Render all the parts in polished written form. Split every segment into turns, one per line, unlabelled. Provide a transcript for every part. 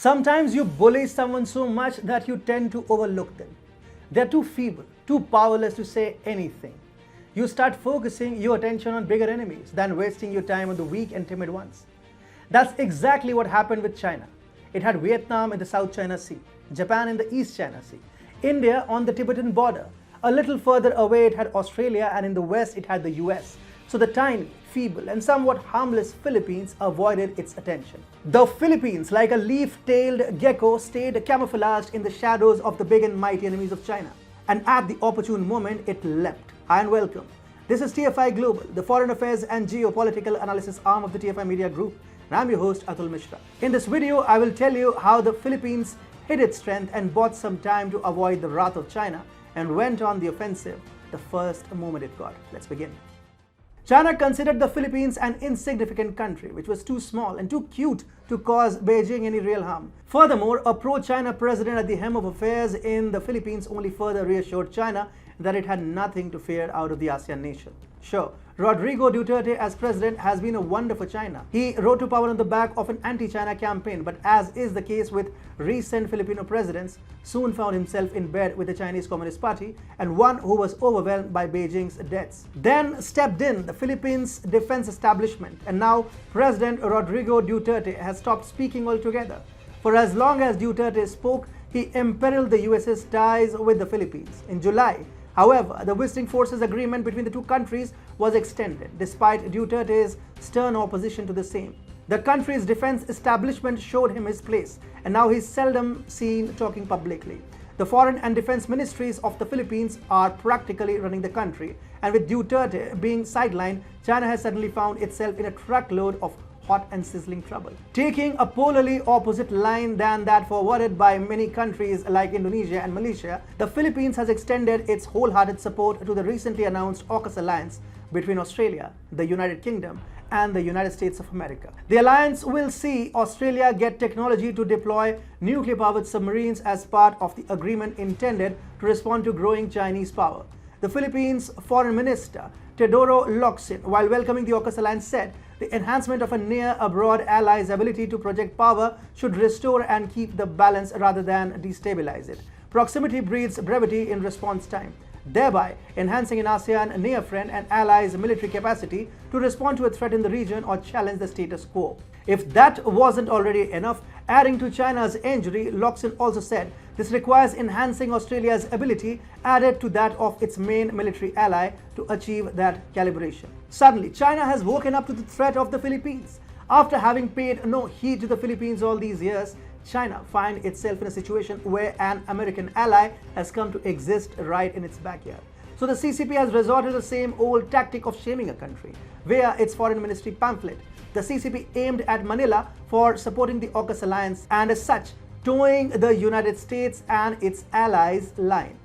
Sometimes you bully someone so much that you tend to overlook them. They're too feeble, too powerless to say anything. You start focusing your attention on bigger enemies than wasting your time on the weak and timid ones. That's exactly what happened with China. It had Vietnam in the South China Sea, Japan in the East China Sea, India on the Tibetan border. A little further away it had Australia, and in the west it had the US. So the tiny, feeble and somewhat harmless Philippines avoided its attention. The Philippines, like a leaf-tailed gecko, stayed camouflaged in the shadows of the big and mighty enemies of China. And at the opportune moment, it leapt. Hi and welcome. This is TFI Global, the foreign affairs and geopolitical analysis arm of the TFI Media Group. And I'm your host, Atul Mishra. In this video, I will tell you how the Philippines hid its strength and bought some time to avoid the wrath of China and went on the offensive the first moment it got. Let's begin. China considered the Philippines an insignificant country which was too small and too cute to cause Beijing any real harm. Furthermore, a pro-China president at the helm of affairs in the Philippines only further reassured China that it had nothing to fear out of the ASEAN nation. Sure, Rodrigo Duterte as president has been a wonder for China. He rose to power on the back of an anti-China campaign, but as is the case with recent Filipino presidents, soon found himself in bed with the Chinese Communist Party and one who was overwhelmed by Beijing's debts. Then stepped in the Philippines defense establishment, and now President Rodrigo Duterte has stopped speaking altogether. For as long as Duterte spoke, he imperiled the US's ties with the Philippines. In July, however, the Visiting Forces Agreement between the two countries was extended, despite Duterte's stern opposition to the same. The country's defense establishment showed him his place, and now he's seldom seen talking publicly. The foreign and defense ministries of the Philippines are practically running the country, and with Duterte being sidelined, China has suddenly found itself in a truckload of hot and sizzling trouble. Taking a polarly opposite line than that forwarded by many countries like Indonesia and Malaysia, the Philippines has extended its wholehearted support to the recently announced AUKUS alliance between Australia, the United Kingdom, and the United States of America. The alliance will see Australia get technology to deploy nuclear-powered submarines as part of the agreement intended to respond to growing Chinese power. The Philippines Foreign Minister Teodoro Locsin, while welcoming the AUKUS alliance, said the enhancement of a near-abroad ally's ability to project power should restore and keep the balance rather than destabilize it. Proximity breeds brevity in response time, thereby enhancing an ASEAN near friend and allies' military capacity to respond to a threat in the region or challenge the status quo. If that wasn't already enough, adding to China's injury, Locsin also said this requires enhancing Australia's ability added to that of its main military ally to achieve that calibration. Suddenly, China has woken up to the threat of the Philippines. After having paid no heed to the Philippines all these years, China finds itself in a situation where an American ally has come to exist right in its backyard. So the CCP has resorted to the same old tactic of shaming a country via its foreign ministry pamphlet. The CCP aimed at Manila for supporting the AUKUS alliance and as such towing the United States and its allies' line.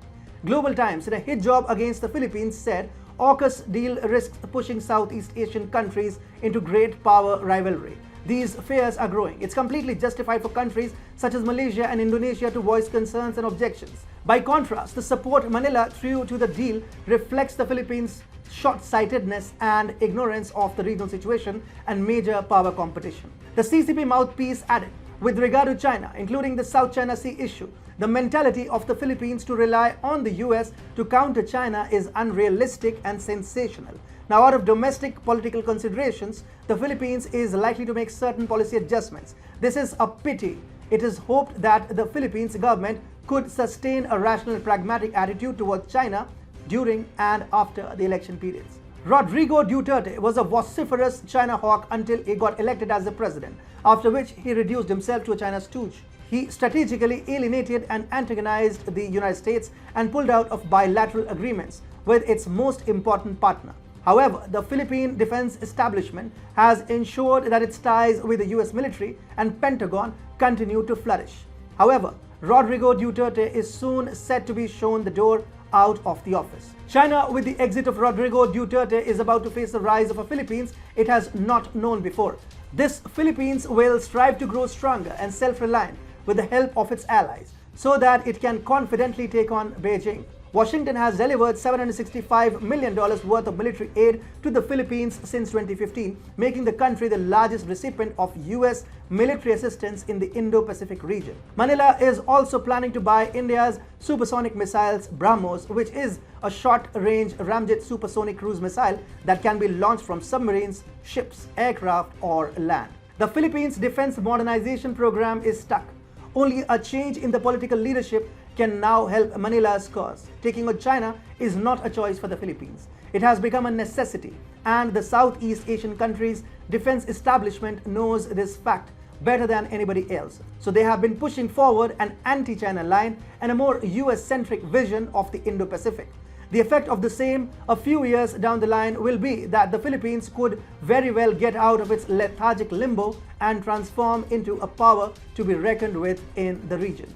Global Times, in a hit job against the Philippines, said AUKUS deal risks pushing Southeast Asian countries into great power rivalry. These fears are growing. It's completely justified for countries such as Malaysia and Indonesia to voice concerns and objections. By contrast, the support Manila threw to the deal reflects the Philippines' short-sightedness and ignorance of the regional situation and major power competition. The CCP mouthpiece added, with regard to China, including the South China Sea issue, the mentality of the Philippines to rely on the US to counter China is unrealistic and sensational. Now, out of domestic political considerations, the Philippines is likely to make certain policy adjustments. This is a pity. It is hoped that the Philippines government could sustain a rational and pragmatic attitude towards China during and after the election periods. Rodrigo Duterte was a vociferous China hawk until he got elected as the president, after which he reduced himself to a China stooge. He strategically alienated and antagonized the United States and pulled out of bilateral agreements with its most important partner. However, the Philippine defense establishment has ensured that its ties with the US military and Pentagon continue to flourish. However, Rodrigo Duterte is soon set to be shown the door out of the office. China, with the exit of Rodrigo Duterte, is about to face the rise of a Philippines it has not known before. This Philippines will strive to grow stronger and self-reliant with the help of its allies so that it can confidently take on Beijing. Washington has delivered $765 million worth of military aid to the Philippines since 2015, making the country the largest recipient of US military assistance in the Indo-Pacific region. Manila is also planning to buy India's supersonic missiles BrahMos, which is a short-range ramjet supersonic cruise missile that can be launched from submarines, ships, aircraft, or land. The Philippines' defense modernization program is stuck. Only a change in the political leadership can now help Manila's cause. Taking on China is not a choice for the Philippines. It has become a necessity, and the Southeast Asian countries' defense establishment knows this fact better than anybody else. So they have been pushing forward an anti-China line and a more US-centric vision of the Indo-Pacific. The effect of the same a few years down the line will be that the Philippines could very well get out of its lethargic limbo and transform into a power to be reckoned with in the region.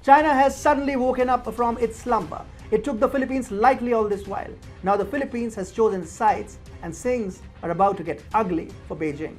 China has suddenly woken up from its slumber. It took the Philippines lightly all this while. Now the Philippines has chosen sides and things are about to get ugly for Beijing.